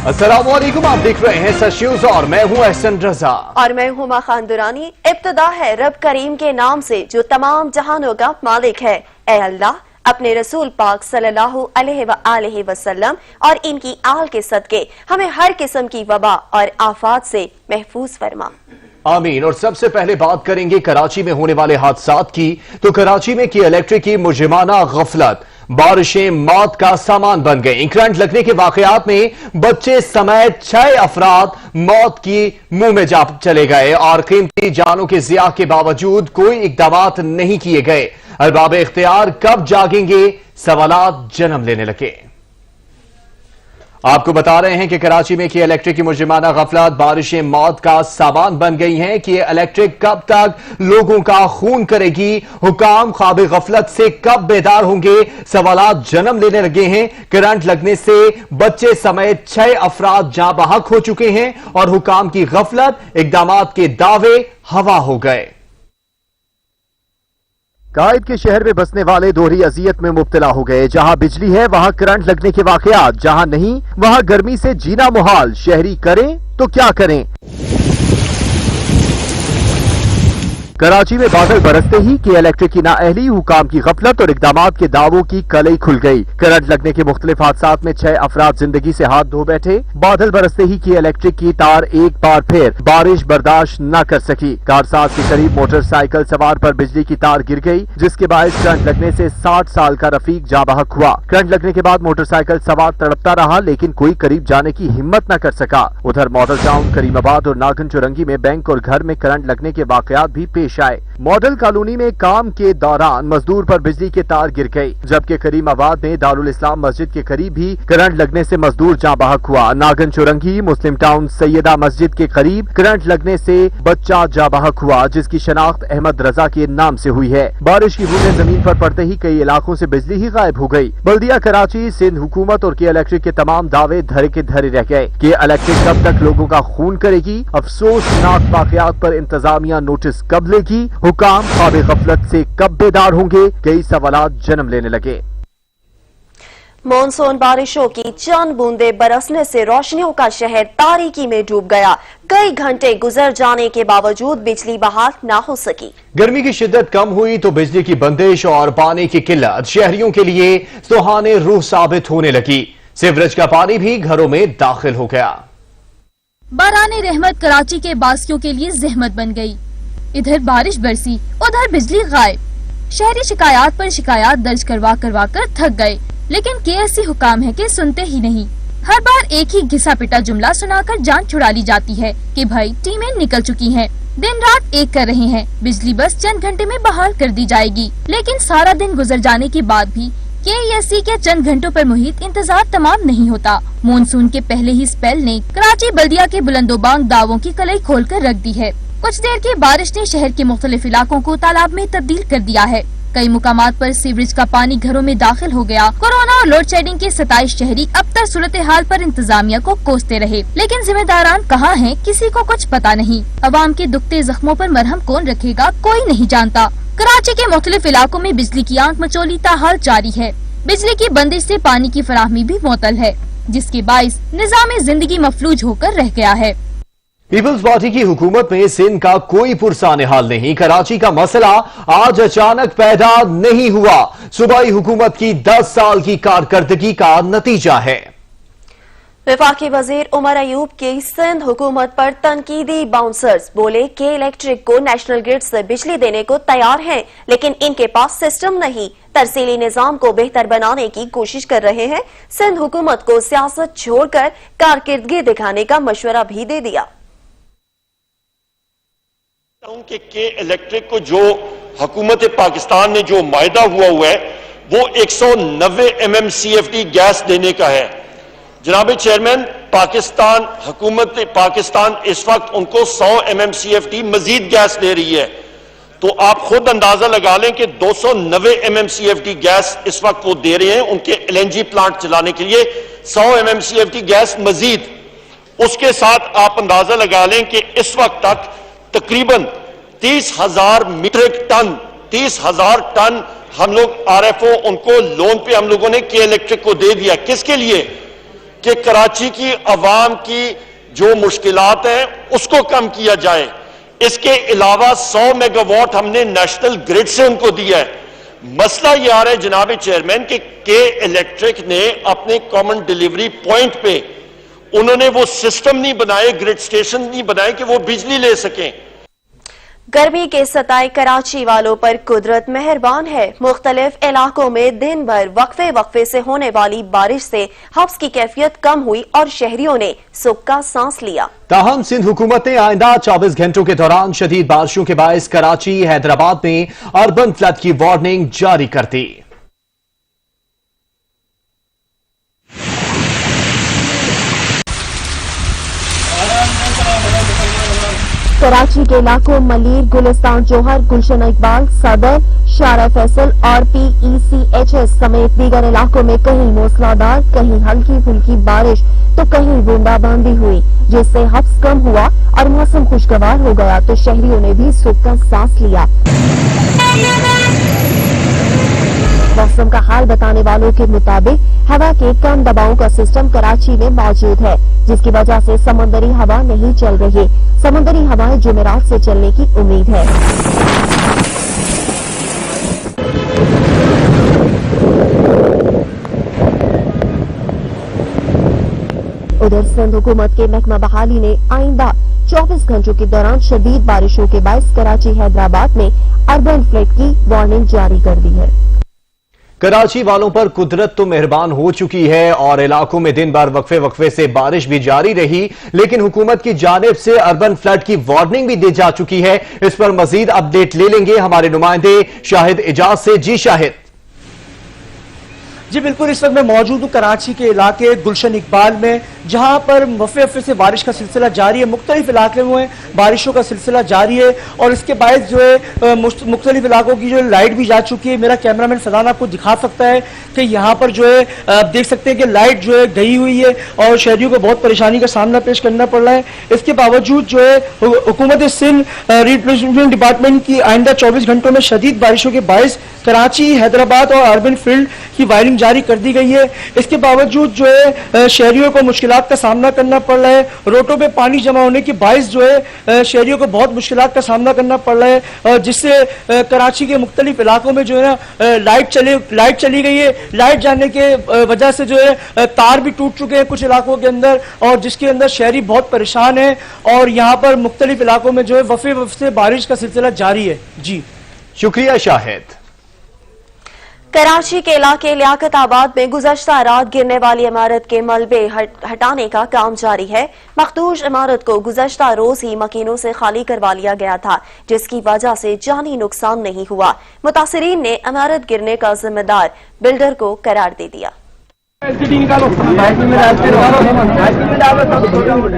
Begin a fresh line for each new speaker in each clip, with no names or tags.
السلام علیکم، آپ دیکھ رہے ہیں سچ نیوز اور میں ہوں احسن رضا
اور میں ہوں ہما خان درانی۔ ابتدا ہے رب کریم کے نام سے جو تمام جہانوں کا مالک ہے۔ اے اللہ، اپنے رسول پاک صلی اللہ علیہ وآلہ وسلم اور ان کی آل کے صدقے ہمیں ہر قسم کی وبا اور آفات سے محفوظ فرما،
آمین۔ اور سب سے پہلے بات کریں گے کراچی میں ہونے والے حادثات کی۔ تو کراچی میں کی الیکٹرک کی مجرمانہ غفلت، بارشیں موت کا سامان بن گئیں۔ کرنٹ لگنے کے واقعات میں بچے سمیت 6 افراد موت کی منہ میں جا چلے گئے اور قیمتی جانوں کے ضیاع کے باوجود کوئی اقدامات نہیں کیے گئے۔ ارباب اختیار کب جاگیں گے؟ سوالات جنم لینے لگے۔ آپ کو بتا رہے ہیں کہ کراچی میں کی الیکٹرک کی مجرمانہ غفلت، بارشیں موت کا سامان بن گئی ہیں کہ یہ الیکٹرک کب تک لوگوں کا خون کرے گی؟ حکام خواب غفلت سے کب بیدار ہوں گے؟ سوالات جنم لینے لگے ہیں۔ کرنٹ لگنے سے بچے سمیت 6 افراد جاں بحق ہو چکے ہیں اور حکام کی غفلت، اقدامات کے دعوے ہوا ہو گئے۔ قائد کے شہر میں بسنے والے دوہری اذیت میں مبتلا ہو گئے۔ جہاں بجلی ہے وہاں کرنٹ لگنے کے واقعات، جہاں نہیں وہاں گرمی سے جینا محال۔ شہری کریں تو کیا کریں؟ کراچی میں بادل برستے ہی کی الیکٹرک کی نااہلی، حکام کی غفلت اور اقدامات کے دعووں کی کلئی کھل گئی۔ کرنٹ لگنے کے مختلف حادثات میں 6 افراد زندگی سے ہاتھ دھو بیٹھے۔ بادل برستے ہی کی الیکٹرک کی تار ایک بار پھر بارش برداشت نہ کر سکی۔ کارساز کے قریب موٹر سائیکل سوار پر بجلی کی تار گر گئی، جس کے باعث کرنٹ لگنے سے 60 سال کا رفیق جاں بحق ہوا۔ کرنٹ لگنے کے بعد موٹر سائیکل سوار تڑپتا رہا لیکن کوئی قریب جانے کی ہمت نہ کر سکا۔ ادھر ماڈل ٹاؤن کریم آباد اور ناگن چورنگی میں بینک اور گھر میں کرنٹ لگنے کے واقعات بھی پیش آئے۔ ماڈل کالونی میں کام کے دوران مزدور پر بجلی کے تار گر گئی، جبکہ کریم آباد میں دارالاسلام مسجد کے قریب بھی کرنٹ لگنے سے مزدور جاں بحق ہوا۔ ناگن چورنگی مسلم ٹاؤن سیدہ مسجد کے قریب کرنٹ لگنے سے بچہ جاں بحق ہوا، جس کی شناخت احمد رضا کے نام سے ہوئی ہے۔ بارش کی بوندیں زمین پر پڑتے ہی کئی علاقوں سے بجلی ہی غائب ہو گئی۔ بلدیہ کراچی، سندھ حکومت اور کی الیکٹرک کے تمام دعوے دھرے کے دھرے رہ گئے کہ الیکٹرک کب تک لوگوں کا خون کرے گی؟ افسوسناک واقعات پر انتظامیہ نوٹس کب لے گی؟ حکام خواب غفلت سے کب بیدار ہوں گے؟ کئی سوالات جنم لینے لگے۔
مونسون بارشوں کی چند بوندیں برسنے سے روشنیوں کا شہر تاریکی میں ڈوب گیا۔ کئی گھنٹے گزر جانے کے باوجود بجلی بحال نہ ہو سکی۔
گرمی کی شدت کم ہوئی تو بجلی کی بندش اور پانی کی قلت شہریوں کے لیے سہانے روح ثابت ہونے لگی۔ سیوریج کا پانی بھی گھروں میں داخل ہو گیا۔
باران رحمت کراچی کے باسیوں کے لیے زحمت بن گئی۔ ادھر بارش برسی، ادھر بجلی غائب۔ شہری شکایات پر شکایات درج کروا کر تھک گئے، لیکن KSC حکام ہے کہ سنتے ہی نہیں۔ ہر بار ایک ہی گھسا پٹا جملہ سنا کر جان چھڑا لی جاتی ہے کہ بھائی ٹیمیں نکل چکی ہیں، دن رات ایک کر رہے ہیں، بجلی بس چند گھنٹے میں بحال کر دی جائے گی۔ لیکن سارا دن گزر جانے کے بعد بھی KSC کے چند گھنٹوں پر محیط انتظار تمام نہیں ہوتا۔ مونسون کے پہلے ہی سپیل نے کراچی بلدیہ کے بلند و بانگ دعووں کی کلئی کھول کر رکھ دی ہے۔ کچھ دیر کی بارش نے شہر کے مختلف علاقوں کو تالاب میں تبدیل کر دیا ہے۔ کئی مقامات پر سیوریج کا پانی گھروں میں داخل ہو گیا۔ کورونا اور لوڈ شیڈنگ کے 27 شہری اب تک صورتحال پر انتظامیہ کو کوستے رہے، لیکن ذمہ داران کہاں ہیں کسی کو کچھ پتا نہیں۔ عوام کے دکھتے زخموں پر مرہم کون رکھے گا کوئی نہیں جانتا۔ کراچی کے مختلف علاقوں میں بجلی کی آنکھ مچولی تاحال جاری ہے۔ بجلی کی بندش سے پانی کی فراہمی بھی معطل ہے، جس کے باعث نظام زندگی مفلوج ہو کر رہ گیا ہے۔
پیپلز پارٹی کی حکومت میں سندھ کا کوئی پرسان حال نہیں۔ کراچی کا مسئلہ آج اچانک پیدا نہیں ہوا، صوبائی حکومت کی 10 سال کی کارکردگی کا نتیجہ ہے۔
وفاقی وزیر عمر ایوب کی سندھ حکومت پر تنقیدی باؤنسرز بولے کہ الیکٹرک کو نیشنل گرڈ سے بجلی دینے کو تیار ہیں، لیکن ان کے پاس سسٹم نہیں۔ ترسیلی نظام کو بہتر بنانے کی کوشش کر رہے ہیں۔ سندھ حکومت کو سیاست چھوڑ کر کارکردگی دکھانے کا مشورہ بھی دے دیا۔
کہ الیکٹرک کو جو حکومت پاکستان نے جو معاہدہ ہوا ہے وہ 190 MMCFD گیس دینے کا ہے۔ جناب چیئرمین، پاکستان حکومت پاکستان اس وقت ان کو 100 MMCFD مزید گیس دے رہی ہے، تو آپ خود اندازہ لگا لیں کہ 290 MMCFD گیس اس وقت وہ دے رہے ہیں ان کے LNG پلانٹ چلانے کے لیے 100 MMCFD گیس مزید۔ اس کے ساتھ آپ اندازہ لگا لیں کہ اس وقت تک تقریباً 30,000 میٹرک ٹن 30,000 ٹن ہم لوگ RFO ان کو لون پہ ہم لوگوں نے کے الیکٹرک کو دے دیا۔ کس کے لیے؟ کہ کراچی کی عوام کی جو مشکلات ہیں اس کو کم کیا جائے. اس کے علاوہ 100 میگا واٹ ہم نے نیشنل گریڈ سے ان کو دیا ہے. مسئلہ یہ آ رہا ہے جناب چیئرمین کہ کے الیکٹرک نے اپنے کامن ڈیلیوری پوائنٹ پہ انہوں نے وہ سسٹم نہیں بنائے, گریڈ سٹیشن نہیں بنائے کہ وہ بجلی لے سکیں.
گرمی کے ستائے کراچی والوں پر قدرت مہربان ہے. مختلف علاقوں میں دن بھر وقفے سے ہونے والی بارش سے حبس کی کیفیت کم ہوئی اور شہریوں نے سکھ کا سانس لیا.
تاہم سندھ حکومت نے آئندہ 24 گھنٹوں کے دوران شدید بارشوں کے باعث کراچی حیدرآباد میں اربن فلڈ کی وارننگ جاری کر دی.
کراچی کے علاقوں ملیر، گلستان جوہر، گلشن اقبال، صدر، شارع فیصل اور PECHS سمیت دیگر علاقوں میں کہیں موسلادھار، کہیں ہلکی پھلکی بارش تو کہیں بوندا باندی ہوئی، جس سے حبس کم ہوا اور موسم خوشگوار ہو گیا تو شہریوں نے بھی سکھ کا سانس لیا. موسم کا حال بتانے والوں کے مطابق ہوا کے کم دباؤ کا سسٹم کراچی میں موجود ہے، جس کی وجہ سے سمندری ہوا نہیں چل رہی. سمندری ہوائیں جمعرات سے چلنے کی امید ہے. ادھر سندھ حکومت کے محکمہ بحالی نے آئندہ 24 گھنٹوں کے دوران شدید بارشوں کے باعث کراچی حیدرآباد میں اربن فلڈ کی وارننگ جاری کر دی ہے.
کراچی والوں پر قدرت تو مہربان ہو چکی ہے اور علاقوں میں دن بھر وقفے سے بارش بھی جاری رہی، لیکن حکومت کی جانب سے اربن فلڈ کی وارننگ بھی دی جا چکی ہے. اس پر مزید اپڈیٹ لے لیں گے ہمارے نمائندے شاہد اجاز سے. جی شاہد.
جی بالکل، اس وقت میں موجود ہوں کراچی کے علاقے گلشن اقبال میں، جہاں پر وقفے سے بارش کا سلسلہ جاری ہے. مختلف علاقے میں بارشوں کا سلسلہ جاری ہے اور اس کے باعث جو ہے مختلف علاقوں کی جو لائٹ بھی جا چکی ہے. میرا کیمرامین فضان آپ کو دکھا سکتا ہے کہ یہاں پر جو ہے آپ دیکھ سکتے ہیں کہ لائٹ جو ہے گئی ہوئی ہے اور شہریوں کو بہت پریشانی کا سامنا پیش کرنا پڑ رہا ہے. اس کے باوجود جو ہے حکومت سندھ ریپلیسمنٹ ڈپارٹمنٹ کی آئندہ 24 گھنٹوں میں شدید بارشوں کے باعث کراچی، حیدرآباد اور اربن فلڈ کی وائرنگ جاری کر دی گئی ہے. اس کے باوجود جو ہے شہریوں کو مشکلات کا سامنا کرنا پڑ رہا ہے. روڈوں پہ پانی جمع ہونے کے باعث جو ہے شہریوں کو بہت مشکلات کا سامنا کرنا پڑ رہا ہے، جس سے کراچی کے مختلف علاقوں میں جو ہے نا لائٹ چلی گئی ہے. لائٹ جانے کے وجہ سے جو ہے تار بھی ٹوٹ چکے ہیں کچھ علاقوں کے اندر، اور جس کے اندر شہری بہت پریشان ہیں اور یہاں پر مختلف علاقوں میں جو ہے وقفے سے بارش کا سلسلہ جاری ہے. جی
شکریہ شاہد.
کراچی کے علاقے لیاقت آباد میں گزشتہ رات گرنے والی عمارت کے ملبے ہٹانے کا کام جاری ہے. مخدوش عمارت کو گزشتہ روز ہی مکینوں سے خالی کروا لیا گیا تھا، جس کی وجہ سے جانی نقصان نہیں ہوا. متاثرین نے عمارت گرنے کا ذمہ دار بلڈر کو قرار دے دیا.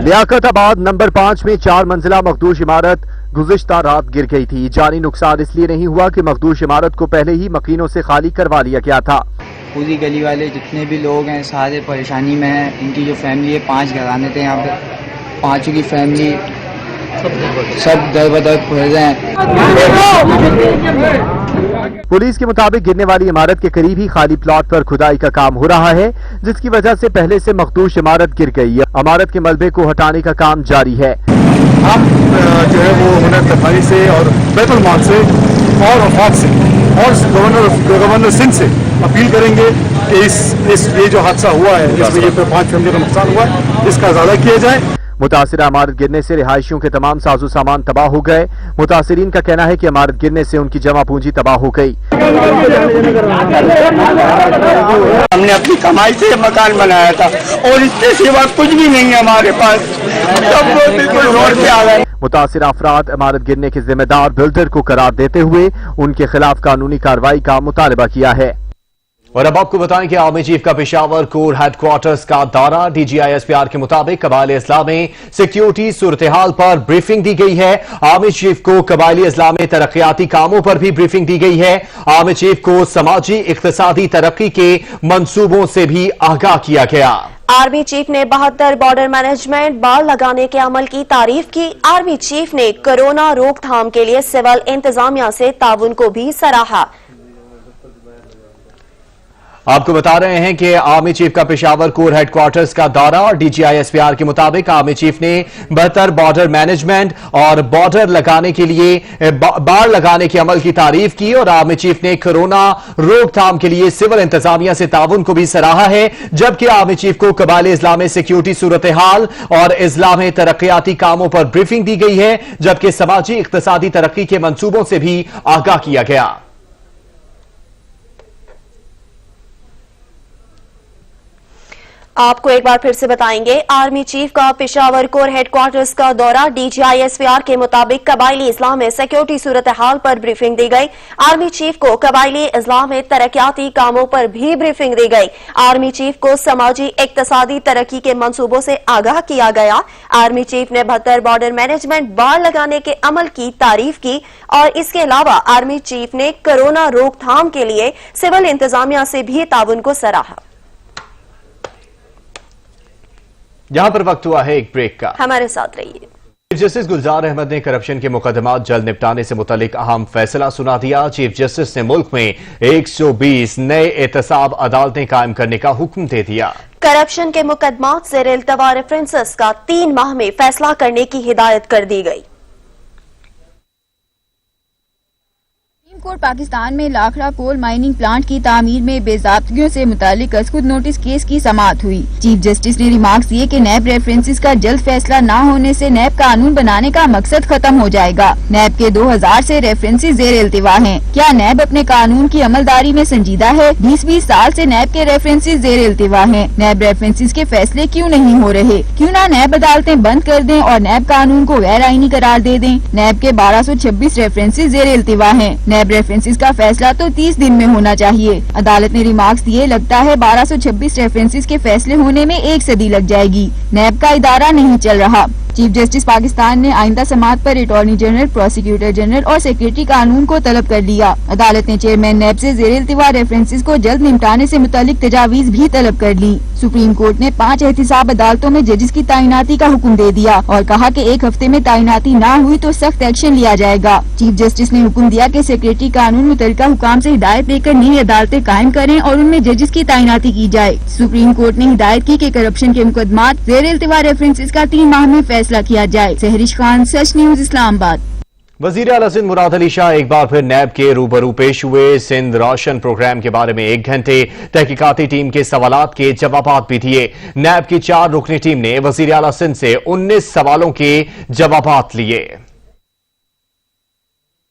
لیاقت آباد نمبر 5 میں 4 منزلہ مخدوش عمارت گزشتہ رات گر گئی تھی. جانی نقصان اس لیے نہیں ہوا کہ مخدوش عمارت کو پہلے ہی مکینوں سے خالی کروا لیا گیا تھا.
پوری گلی والے جتنے بھی لوگ ہیں سارے پریشانی میں ہیں. ان کی جو فیملی ہے 5 گھرانے تھے یہاں پہ، 5 کی فیملی سب در بدر پھیل رہے ہیں.
پولیس کے مطابق گرنے والی عمارت کے قریب ہی خالی پلاٹ پر کھدائی کا کام ہو رہا ہے، جس کی وجہ سے پہلے سے مخدوش عمارت گر گئی. عمارت کے ملبے کو ہٹانے کا کام جاری ہے.
ہم جو ہے وہ ہنر تفاری سے اور بیت المال سے اور وفاق سے اور گورنر سندھ سے اپیل کریں گے کہ یہ جو حادثہ ہوا ہے جس میں یہ 5 فیملی کا نقصان ہوا ہے اس کا ازالہ کیا جائے.
متاثرہ عمارت گرنے سے رہائشیوں کے تمام ساز و سامان تباہ ہو گئے. متاثرین کا کہنا ہے کہ عمارت گرنے سے ان کی جمع پونجی تباہ ہو گئی.
ہم نے اپنی کمائی سے مکان بنایا تھا اور اس کے سوا کچھ بھی نہیں ہے ہمارے پاس. سب لوگ بالکل روڈ پہ آ گئے.
متاثرہ افراد عمارت گرنے کے ذمہ دار بلڈر کو قرار دیتے ہوئے ان کے خلاف قانونی کارروائی کا مطالبہ کیا ہے. اور اب آپ کو بتائیں کہ آرمی چیف کا پشاور کور ہیڈ کوارٹرز کا دورہ. DGISPR کے مطابق قبائلی اضلاع میں سیکیورٹی صورتحال پر بریفنگ دی گئی ہے. آرمی چیف کو قبائلی اضلاع میں ترقیاتی کاموں پر بھی بریفنگ دی گئی ہے. آرمی چیف کو سماجی اقتصادی ترقی کے منصوبوں سے بھی آگاہ کیا گیا.
آرمی چیف نے 72 بارڈر مینجمنٹ بار لگانے کے عمل کی تعریف کی. آرمی چیف نے کورونا روک تھام کے لیے سول انتظامیہ سے تعاون کو بھی سراہا.
آپ کو بتا رہے ہیں کہ آرمی چیف کا پشاور کور ہیڈ کوارٹرز کا دورہ اور D G I S P R کے مطابق آرمی چیف نے بہتر بارڈر مینجمنٹ اور بارڈر لگانے کے لیے باڑ لگانے کے عمل کی تعریف کی اور آرمی چیف نے کورونا روک تھام کے لیے سول انتظامیہ سے تعاون کو بھی سراہا ہے، جبکہ آرمی چیف کو قبائلی اضلاع میں سیکیورٹی صورتحال اور اضلاع میں ترقیاتی کاموں پر بریفنگ دی گئی ہے، جبکہ سماجی اقتصادی ترقی کے منصوبوں سے بھی آگاہ کیا گیا۔
آپ کو ایک بار پھر سے بتائیں گے، آرمی چیف کا پشاور کور ہیڈ کوارٹرز کا دورہ، D G I S P R کے مطابق قبائلی اضلاع میں سیکیورٹی صورتحال پر بریفنگ دی گئی۔ آرمی چیف کو قبائلی اضلاع میں ترقیاتی کاموں پر بھی بریفنگ دی گئی۔ آرمی چیف کو سماجی اقتصادی ترقی کے منصوبوں سے آگاہ کیا گیا۔ آرمی چیف نے بہتر بارڈر مینجمنٹ باڑ لگانے کے عمل کی تعریف کی اور اس کے علاوہ آرمی چیف نے کورونا روک تھام کے لیے سول انتظامیہ سے بھی تعاون کو سراہا۔
یہاں پر وقت ہوا ہے ایک بریک کا،
ہمارے ساتھ رہیے۔
چیف جسٹس گلزار احمد نے کرپشن کے مقدمات جلد نپٹانے سے متعلق اہم فیصلہ سنا دیا۔ چیف جسٹس نے ملک میں 120 نئے احتساب عدالتیں قائم کرنے کا حکم دے دیا۔
کرپشن کے مقدمات زیر التوا ریفرنسز کا 3 ماہ میں فیصلہ کرنے کی ہدایت کر دی گئی۔
سپریم کورٹ پاکستان میں لاکھڑا کول مائننگ پلانٹ کی تعمیر میں بے ضابطگیوں سے متعلق از خود نوٹس کیس کی سماعت ہوئی۔ چیف جسٹس نے ریمارکس دیے کہ نیب ریفرنسز کا جلد فیصلہ نہ ہونے سے نیب قانون بنانے کا مقصد ختم ہو جائے گا۔ نیب کے 2000 سے ریفرنسز زیر التوا ہیں۔ کیا نیب اپنے قانون کی عملداری میں سنجیدہ ہے؟ 20 سال سے نیب کے ریفرنسز زیر التوا ہیں۔ نیب ریفرنسز کے فیصلے کیوں نہیں ہو رہے؟ کیوں نہ نیب عدالتیں بند کر دیں اور نیب قانون کو غیر آئینی قرار دے دیں؟ نیب کے 1226 ریفرنسز زیر التوا ہیں۔ نیب ریفرنسز کا فیصلہ تو 30 دن میں ہونا چاہیے۔ عدالت نے ریمارکس دیے، لگتا ہے 1226 ریفرنسز کے فیصلے ہونے میں 1 صدی لگ جائے گی۔ نیب کا ادارہ نہیں چل رہا۔ چیف جسٹس پاکستان نے آئندہ سماعت پر اٹارنی جنرل، پروسیکیوٹر جنرل اور سیکریٹری قانون کو طلب کر لیا۔ عدالت نے چیئرمین نیب سے زیر التوا ریفرنسز کو جلد نمٹانے سے متعلق تجاویز بھی طلب کر لی۔ سپریم کورٹ نے 5 احتساب عدالتوں میں ججز کی تعیناتی کا حکم دے دیا اور کہا کہ 1 ہفتے میں تعیناتی نہ ہوئی تو سخت ایکشن لیا جائے گا۔ چیف جسٹس نے حکم دیا کہ سیکریٹری قانون متعلقہ حکام سے ہدایت لے کر نئی عدالتیں قائم کریں اور ان میں ججز کی تعیناتی کی جائے۔ سپریم کورٹ نے ہدایت کی کہ کرپشن کے مقدمات زیر التوا ریفرنسز کا 3 ماہ میں فیصلہ کیا جائے۔ سہرش خان، سچ نیوز، اسلام آباد۔
وزیر اعلیٰ سندھ مراد علی شاہ ایک بار پھر نیب کے روبرو پیش ہوئے۔ سندھ روشن پروگرام کے بارے میں 1 گھنٹے تحقیقاتی ٹیم کے سوالات کے جوابات بھی دیے۔ نیب کی 4 رکنی ٹیم نے وزیر اعلیٰ سندھ سے 19 سوالوں کے جوابات لیے۔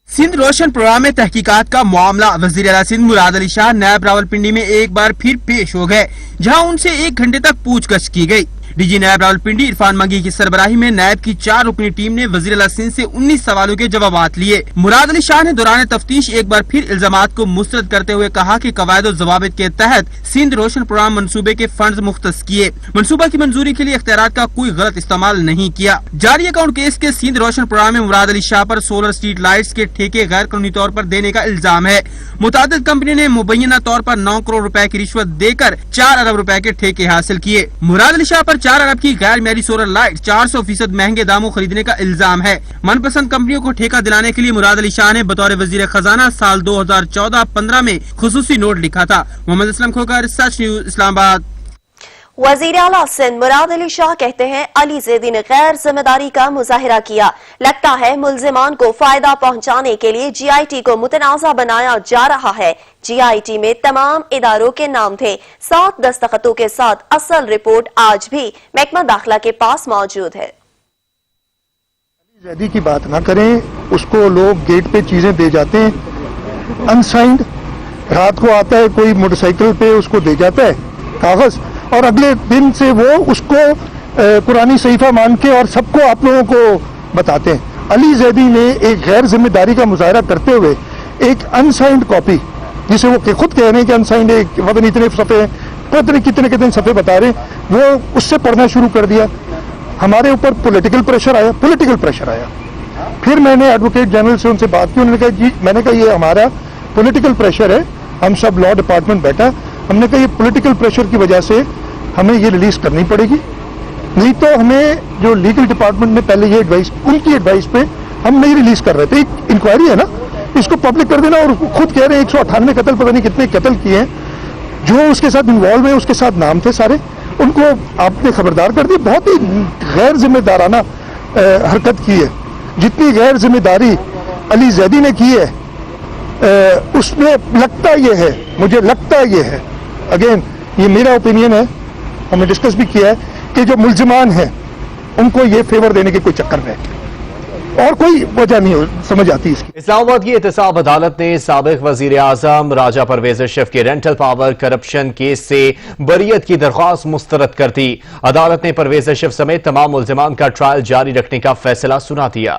سندھ روشن پروگرام میں تحقیقات کا معاملہ، وزیر اعلیٰ سندھ مراد علی شاہ نیب راولپنڈی میں ایک بار پھر پیش ہو گئے، جہاں ان سے 1 گھنٹے تک پوچھ گچھ کی گئی۔ D G NAB Rawalpindi Irfan Mangi کی سربراہی میں نیب کی 4 رکنی ٹیم نے وزیر اعلیٰ سندھ سے 19 سوالوں کے جوابات لیے۔ مراد علی شاہ نے دوران تفتیش ایک بار پھر الزامات کو مسترد کرتے ہوئے کہا کہ قواعد و ضوابط کے تحت سندھ روشن پروگرام منصوبے کے فنڈز مختص کیے، منصوبہ کی منظوری کے لیے اختیارات کا کوئی غلط استعمال نہیں کیا۔ جاری اکاؤنٹ کیس کے سندھ روشن پروگرام میں مراد علی شاہ پر سولر اسٹریٹ لائٹس کے ٹھیکے غیر قانونی طور پر دینے کا الزام ہے۔ متعدد کمپنی نے مبینہ طور پر 9 کروڑ روپے کی رشوت دے کر 4 ارب روپے کے ٹھیکے حاصل کیے۔ مراد علی شاہ پر 4 ارب کی غیر معیاری سولر لائٹ 400% مہنگے داموں خریدنے کا الزام ہے۔ من پسند کمپنیوں کو ٹھیکہ دلانے کے لیے مراد علی شاہ نے بطور وزیر خزانہ سال 2014-15 میں خصوصی نوٹ لکھا تھا۔ محمد اسلم کھوکر، سچ نیوز، اسلام آباد۔
وزیر اعلیٰ سندھ مراد علی شاہ کہتے ہیں علی زیدی نے غیر ذمہ داری کا مظاہرہ کیا، لگتا ہے ملزمان کو فائدہ پہنچانے کے لیے جی آئی ٹی کو متنازع بنایا جا رہا ہے۔ جی آئی ٹی میں تمام اداروں کے نام تھے، 7 دستخطوں کے ساتھ اصل رپورٹ آج بھی محکمہ داخلہ کے پاس موجود ہے۔
علی زیدی کی بات نہ کریں، اس کو لوگ گیٹ پہ چیزیں دے جاتے ہیں انسائنڈ، رات کو آتا ہے کوئی موٹر سائیکل پہ اس کو دے جاتا ہے کاغذ، اور اگلے دن سے وہ اس کو قرآنی صحیفہ مان کے اور سب کو آپ لوگوں کو بتاتے ہیں۔ علی زیدی نے ایک غیر ذمہ داری کا مظاہرہ کرتے ہوئے ایک انسائنڈ کاپی، جسے وہ خود کہہ رہے ہیں کہ انسائنڈ وطن اتنے صفحے، پتہ نہیں کتنے صفحے بتا رہے ہیں، وہ اس سے پڑھنا شروع کر دیا۔ ہمارے اوپر پولیٹیکل پریشر آیا۔ پھر میں نے ایڈوکیٹ جنرل سے ان سے بات کی، انہوں نے کہا جی، میں نے کہا یہ ہمارا پولیٹیکل پریشر ہے، ہم سب لا ڈپارٹمنٹ بیٹھا، ہم نے کہا یہ پولیٹیکل پریشر کی وجہ سے ہمیں یہ ریلیز کرنی پڑے گی، نہیں تو ہمیں جو لیگل ڈپارٹمنٹ نے پہلے یہ ایڈوائس، ان کی ایڈوائس پہ ہم نہیں ریلیز کر رہے تھے۔ ایک انکوائری ہے نا، اس کو پبلک کر دینا، اور خود کہہ رہے ہیں 198 قتل، پتہ نہیں کتنے قتل کیے ہیں۔ جو اس کے ساتھ انوالو ہیں, اس کے ساتھ نام تھے سارے, ان کو آپ نے خبردار کر دیا. بہت ہی غیر ذمہ دارانہ حرکت کی ہے. جتنی غیر ذمہ داری علی زیدی نے کی ہے اس میں لگتا یہ ہے, مجھے لگتا یہ ہے, اگین یہ میرا اوپینین ہے, ہم نے ڈسکس بھی کیا ہے, کہ جو ملزمان ہیں ان کو یہ فیور دینے کے کوئی چکر ہے, اور کوئی وجہ نہیں سمجھ آتی اس کی.
اسلام آباد کی احتساب عدالت نے سابق وزیر اعظم راجہ پرویز اشرف کے رینٹل پاور کرپشن کیس سے بریت کی درخواست مسترد کر دی. عدالت نے پرویز اشرف سمیت تمام ملزمان کا ٹرائل جاری رکھنے کا فیصلہ سنا دیا.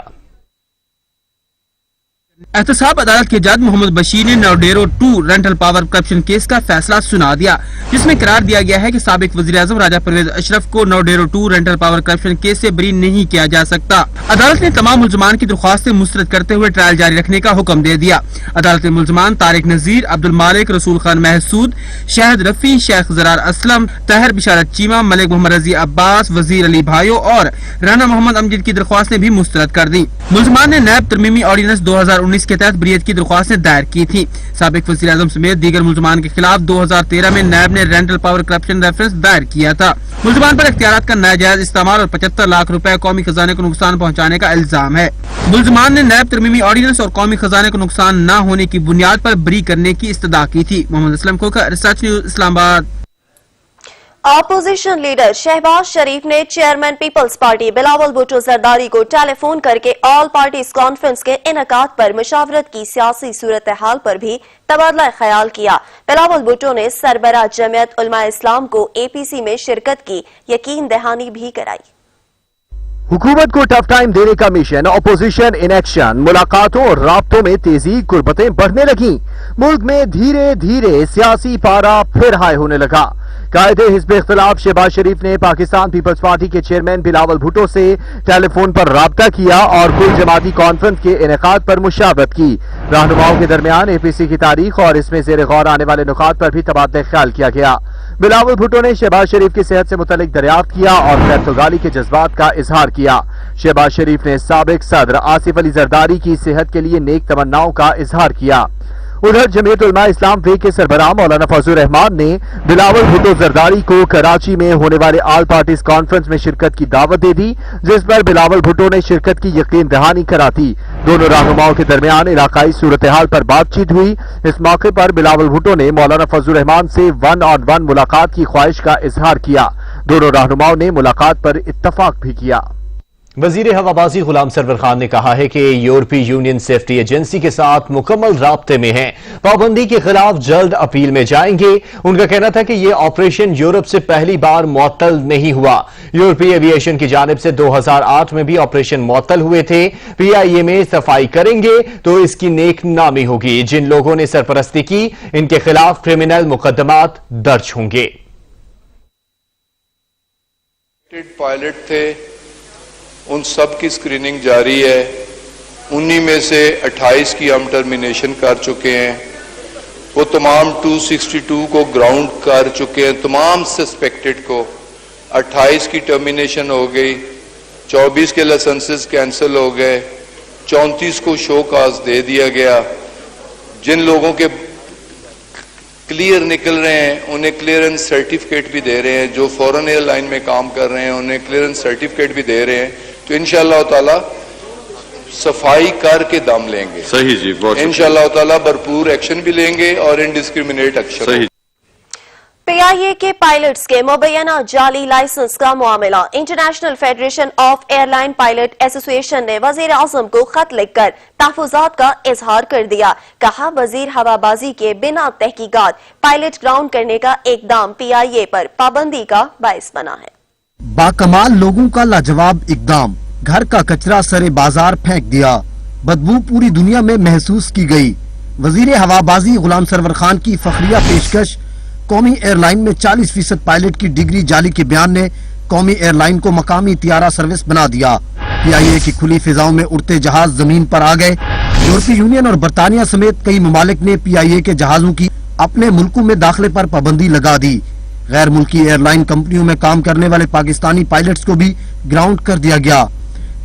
احتساب عدالت کے جج محمد بشیر نے Naudero 2 rental power corruption case کا فیصلہ سنا دیا, جس میں قرار دیا گیا ہے کہ سابق وزیر اعظم راجہ پرویز اشرف کو Naudero 2 rental power corruption case سے بری نہیں کیا جا سکتا. عدالت نے تمام ملزمان کی درخواستیں مسترد کرتے ہوئے ٹرائل جاری رکھنے کا حکم دے دیا. عدالت نے ملزمان طارق نذیر, عبد المالک, رسول خان محسود, شاہد رفیع, شیخ زرار اسلم, طاہر بشارت چیمہ, ملک محمد رضی عباس, وزیر علی بھائیو اور رانا محمد امجد کی درخواستیں بھی مسترد کر دی. ملزمان نے نیب ترمیمی آرڈیننس 2019 کے تحت بریت کی درخواستیں دائر کی تھی. سابق وزیر اعظم سمیت دیگر ملزمان کے خلاف 2013 میں نیب نے رینٹل پاور کرپشن ریفرنس دائر کیا تھا. ملزمان پر اختیارات کا ناجائز استعمال اور 75 لاکھ روپے قومی خزانے کو نقصان پہنچانے کا الزام ہے. ملزمان نے نیب ترمیمی آرڈیننس اور قومی خزانے کو نقصان نہ ہونے کی بنیاد پر بری کرنے کی استدعا کی تھی. Muhammad Aslam Khokhar, research news, Islamabad.
Opposition leader Shahbaz Sharif نے chairman peoples party Bilawal Bhutto Zardari کو ٹیلی فون کر کے آل پارٹیز کانفرنس کے انعقاد پر مشاورت کی سیاسی صورتحال پر بھی تبادلہ خیال کیا. بلاول بھٹو نے سربراہ جمعیت علماء اسلام کو اے پی سی میں شرکت کی یقین دہانی بھی کرائی.
حکومت کو ٹف ٹائم دینے کا مشن, اپوزیشن ان ایکشن. ملاقاتوں اور رابطوں میں تیزی, قربتیں بڑھنے لگیں. ملک میں دھیرے دھیرے سیاسی پارا پھر ہائی ہونے لگا. قائد حزب اختلاف شہباز شریف نے پاکستان پیپلز پارٹی کے چیئرمین بلاول بھٹو سے ٹیلی فون پر رابطہ کیا اور کل جماعتی کانفرنس کے انعقاد پر مشاورت کی. رہنماؤں کے درمیان اے پی سی کی تاریخ اور اس میں زیر غور آنے والے نکات پر بھی تبادلہ خیال کیا گیا. بلاول بھٹو نے شہباز شریف کی صحت سے متعلق دریافت کیا اور خیرتوغالی کے جذبات کا اظہار کیا. شہباز شریف نے سابق صدر آصف علی زرداری کی صحت کے لیے نیک تمناؤں کا اظہار کیا. ادھر جمعیت علماء اسلام وے کے سربراہ مولانا فضل الرحمان نے بلاول بھٹو زرداری کو کراچی میں ہونے والے آل پارٹیز کانفرنس میں شرکت کی دعوت دے دی, جس پر بلاول بھٹو نے شرکت کی یقین دہانی کراتی. دونوں رہنماؤں کے درمیان علاقائی صورتحال پر بات چیت ہوئی. اس موقع پر بلاول بھٹو نے مولانا فضل الرحمان سے 1-on-1 ملاقات کی خواہش کا اظہار کیا. دونوں رہنماؤں نے ملاقات پر اتفاق بھی کیا. وزیر ہوابازی غلام سرور خان نے کہا ہے کہ یورپی یونین سیفٹی ایجنسی کے ساتھ مکمل رابطے میں ہیں, پابندی کے خلاف جلد اپیل میں جائیں گے. ان کا کہنا تھا کہ یہ آپریشن یورپ سے پہلی بار معطل نہیں ہوا. یورپی ایوی ایشن کی جانب سے 2008 میں بھی آپریشن معطل ہوئے تھے. پی آئی اے میں صفائی کریں گے تو اس کی نیک نامی ہوگی. جن لوگوں نے سرپرستی کی ان کے خلاف کرمنل مقدمات درج ہوں گے.
پائلٹ تھے, ان سب کی اسکریننگ جاری ہے. 19 میں سے 28 کی ہم ٹرمینیشن کر چکے ہیں. وہ تمام 262 کو گراؤنڈ کر چکے ہیں, تمام سسپیکٹڈ کو. 28 کی ٹرمینیشن ہو گئی, 24 کے لائسنسز کینسل ہو گئے, 34 کو شو کاز دے دیا گیا. جن لوگوں کے کلیئر نکل رہے ہیں انہیں کلیئرنس سرٹیفکیٹ بھی دے رہے ہیں. جو فورن ایئر لائن میں کام کر رہے ہیں انہیں کلیئرنس سرٹیفکیٹ بھی دے رہے ہیں. تو انشاءاللہ تعالی صفائی کر کے دم لیں گے.
صحیح جی,
انشاءاللہ تعالی بھرپور ایکشن بھی لیں گے اور انڈسکریمنیٹ ایکشن.
پی آئی اے کے پائلٹس کے مبینہ جعلی لائسنس کا معاملہ. International federation of airline pilot association نے وزیر اعظم کو خط لکھ کر تحفظات کا اظہار کر دیا. کہا وزیر ہوابازی کے بنا تحقیقات پائلٹ گراؤنڈ کرنے کا اقدام پی آئی اے پر پابندی کا باعث بنا ہے.
باکمال لوگوں کا لاجواب اقدام, گھر کا کچرا سرے بازار پھینک دیا, بدبو پوری دنیا میں محسوس کی گئی. وزیر ہوابازی غلام سرور خان کی فخریہ پیشکش. قومی ایئر لائن میں 40% پائلٹ کی ڈگری جعلی کے بیان نے قومی ایئر لائن کو مقامی طیارہ سروس بنا دیا. پی آئی اے کی کھلی فضاؤں میں اڑتے جہاز زمین پر آ گئے. یورپی یونین اور برطانیہ سمیت کئی ممالک نے پی آئی اے کے جہازوں کی اپنے ملکوں میں داخلے پر پابندی لگا دی. غیر ملکی ایئر لائن کمپنیوں میں کام کرنے والے پاکستانی پائلٹس کو بھی گراؤنڈ کر دیا گیا.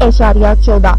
1.14,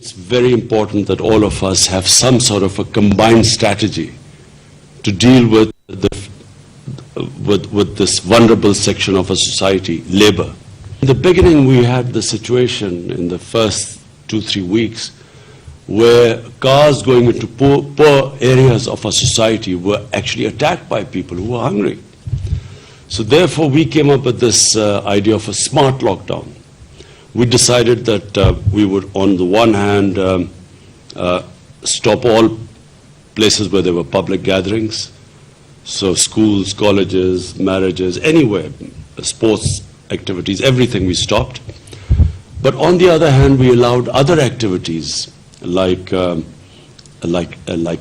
It's very important that all of us have some sort of a combined strategy to deal with this vulnerable section of our society, labor. In the beginning, we had the situation in the first 2-3 weeks where cars going into poor areas of our society were actually attacked by people who were hungry. So therefore, we came up with this idea of a smart lockdown. We decided that we would, on the one hand, stop all places where there were public gatherings, so schools, colleges, marriages, anywhere, sports activities, everything we stopped. But on the other hand, we allowed other activities like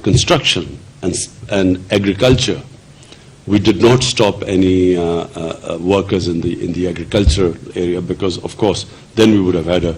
construction and agriculture. We did not stop any workers in the agriculture area because, of course, then we would have had a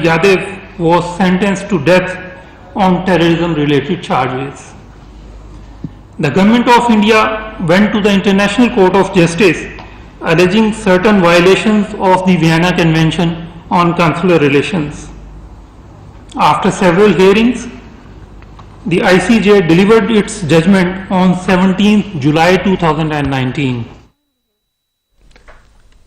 Yadav was sentenced to death on terrorism-related charges. The Government of India went to the International Court of Justice alleging certain violations of the Vienna Convention on Consular Relations. After several hearings, the ICJ delivered its judgment on 17th July 2019.